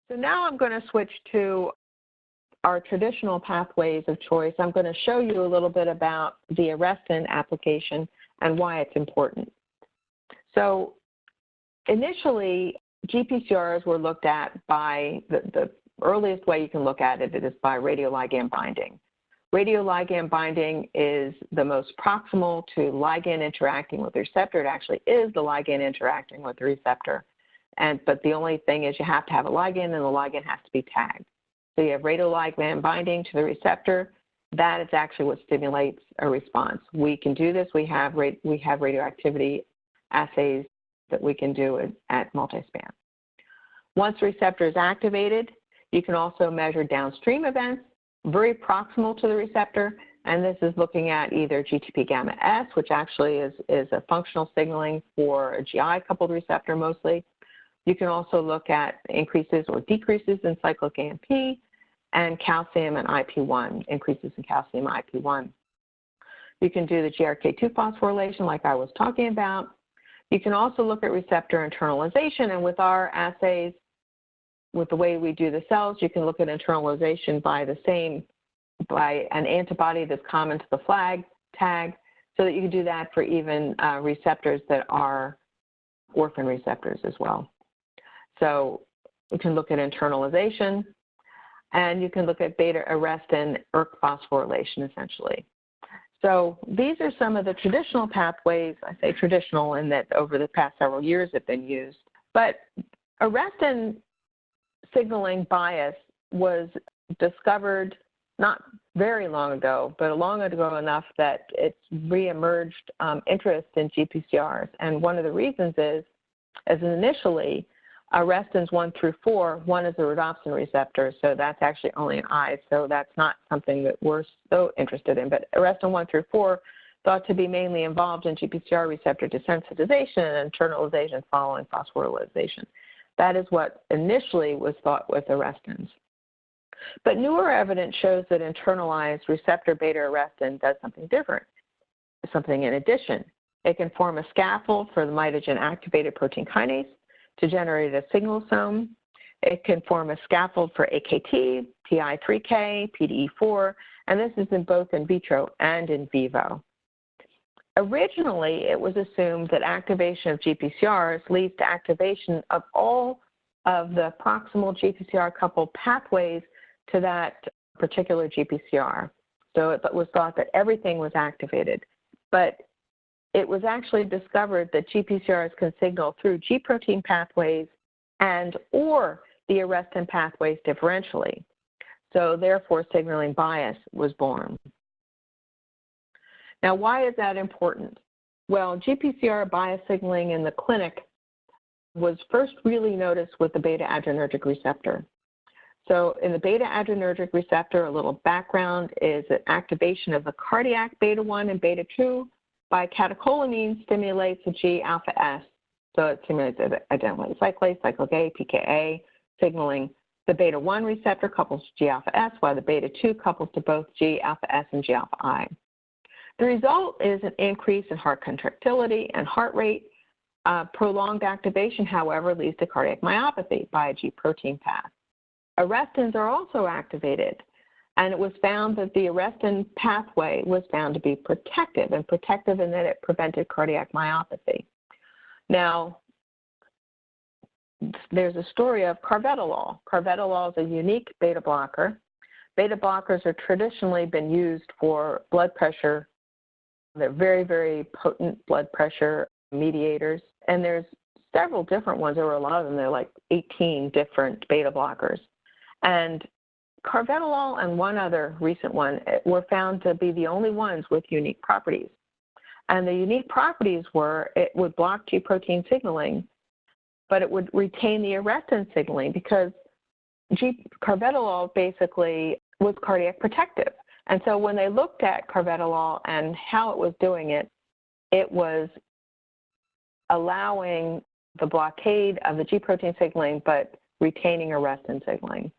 So now I'm going to switch to our traditional pathways of choice. I'm going to show you a little bit about the ARRESTIN application and why it's important. So initially, GPCRs were looked at by the earliest way you can look at it is by radioligand binding. Radioligand binding is the most proximal to ligand interacting with the receptor. It actually is the ligand interacting with the receptor. But the only thing is you have to have a ligand, and the ligand has to be tagged. So you have radioligand binding to the receptor. That is actually what stimulates a response. We can do this. We have radioactivity assays that we can do at multispan. Once the receptor is activated, you can also measure downstream events very proximal to the receptor, and this is looking at either GTP gamma S, which actually is a functional signaling for a GI-coupled receptor mostly. You can also look at increases or decreases in cyclic AMP and calcium and IP1, increases in calcium IP1. You can do the GRK2 phosphorylation like I was talking about. You can also look at receptor internalization, and with our assays, with the way we do the cells, you can look at internalization by an antibody that's common to the flag tag, so that you can do that for even receptors that are orphan receptors as well. So you can look at internalization, and you can look at beta-arrestin ERK phosphorylation, essentially. So these are some of the traditional pathways. I say traditional in that over the past several years have been used. But arrestin signaling bias was discovered not very long ago, but long ago enough that it's reemerged interest in GPCRs. And one of the reasons is, as initially, arrestins 1 through 4, one is a rhodopsin receptor, so that's actually only an I, so that's not something that we're so interested in. But arrestin 1 through 4 thought to be mainly involved in GPCR receptor desensitization and internalization following phosphorylation. That is what initially was thought with arrestins. But newer evidence shows that internalized receptor beta-arrestin does something different, something in addition. It can form a scaffold for the mitogen-activated protein kinase to generate a signalosome. It can form a scaffold for AKT, PI3K, PDE4, and this is in both in vitro and in vivo. Originally, it was assumed that activation of GPCRs leads to activation of all of the proximal GPCR-coupled pathways to that particular GPCR. So it was thought that everything was activated. But it was actually discovered that GPCRs can signal through G protein pathways and or the arrestin pathways differentially. So therefore, signaling bias was born. Now, why is that important? Well, GPCR bias signaling in the clinic was first really noticed with the beta-adrenergic receptor. So in the beta-adrenergic receptor, a little background is that activation of the cardiac beta-1 and beta-2 by catecholamine stimulates the G-alpha-S. So it stimulates adenylyl cyclase, cyclic A, pKa, signaling. The beta-1 receptor couples to G-alpha-S, while the beta-2 couples to both G-alpha-S and G-alpha-I. The result is an increase in heart contractility and heart rate. Prolonged activation, however, leads to cardiac myopathy by a G protein path. Arrestins are also activated, and it was found that the arrestin pathway was found to be protective in that it prevented cardiac myopathy. Now, there's a story of carvedilol. Carvedilol is a unique beta blocker. Beta blockers have traditionally been used for blood pressure. They're very, very potent blood pressure mediators, and there's several different ones. There were a lot of them. There are like 18 different beta blockers. And carvedilol and one other recent one were found to be the only ones with unique properties. And the unique properties were it would block G protein signaling, but it would retain the arrestin signaling because carvedilol basically was cardiac protective. And so when they looked at carvedilol and how it was doing it, it was allowing the blockade of the G protein signaling, but retaining arrestin signaling.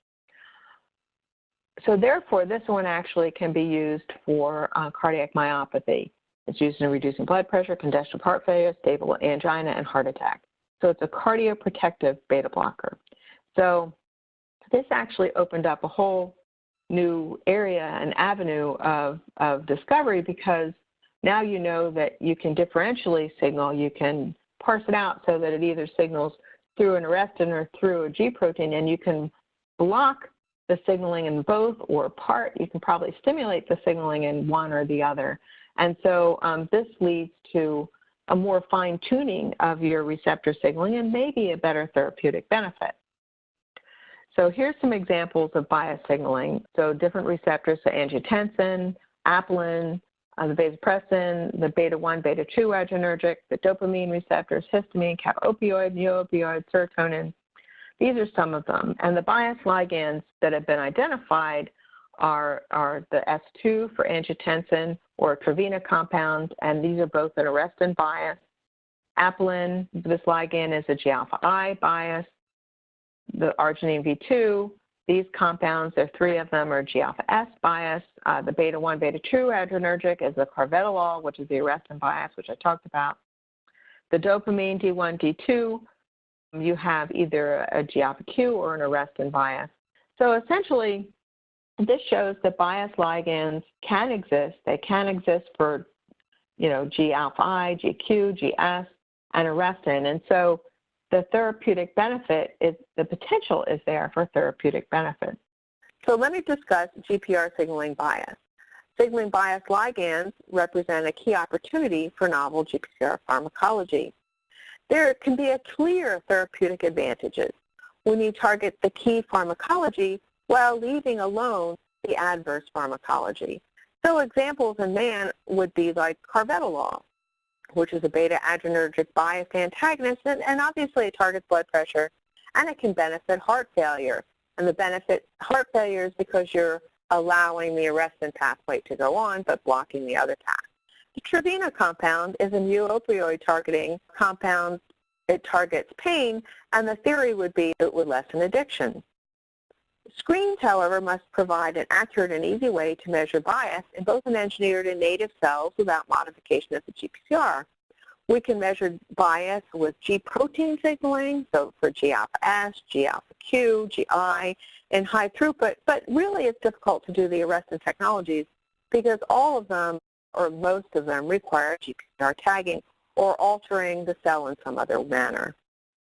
So therefore, this one actually can be used for cardiac myopathy. It's used in reducing blood pressure, congestive heart failure, stable angina, and heart attack. So it's a cardioprotective beta blocker. So this actually opened up a whole new area and avenue of discovery, because now you know that you can differentially signal. You can parse it out so that it either signals through an arrestin or through a G protein, and you can block the signaling in both or part. You can probably stimulate the signaling in one or the other. And so this leads to a more fine-tuning of your receptor signaling and maybe a better therapeutic benefit. So here's some examples of bias signaling. So different receptors, so angiotensin, apelin, the vasopressin, the beta-1, beta-2 adrenergic, the dopamine receptors, histamine, kappa-opioid, mu-opioid, serotonin. These are some of them. And the bias ligands that have been identified are the S2 for angiotensin or Trevena compounds, and these are both an arrestin bias. Apelin, this ligand is a G-alpha I bias. The arginine V2, these compounds, there are three of them, are G-alpha S bias. The beta-1, beta-2 adrenergic is the carvedilol, which is the arrestin bias, which I talked about. The dopamine D1, D2, you have either a G-alpha Q or an arrestin bias. So essentially, this shows that bias ligands can exist. They can exist for, G-alpha I, GQ, GS, and arrestin. And so the therapeutic benefit is, the potential is there for therapeutic benefit. So let me discuss GPR signaling bias. Signaling bias ligands represent a key opportunity for novel GPR pharmacology. There can be a clear therapeutic advantages when you target the key pharmacology while leaving alone the adverse pharmacology. So examples in man would be like carvedilol, which is a beta-adrenergic bias antagonist, and obviously it targets blood pressure, and it can benefit heart failure. And the benefit heart failure is because you're allowing the arrestin pathway to go on, but blocking the other path. The Trevena compound is a mu-opioid targeting compound. It targets pain, and the theory would be it would lessen addiction. Screens, however, must provide an accurate and easy way to measure bias in both an engineered and native cells without modification of the GPCR. We can measure bias with G protein signaling, so for G-alpha S, G-alpha Q, GI, in high throughput, but really it's difficult to do the arrestin technologies because all of them, or most of them, require GPCR tagging or altering the cell in some other manner.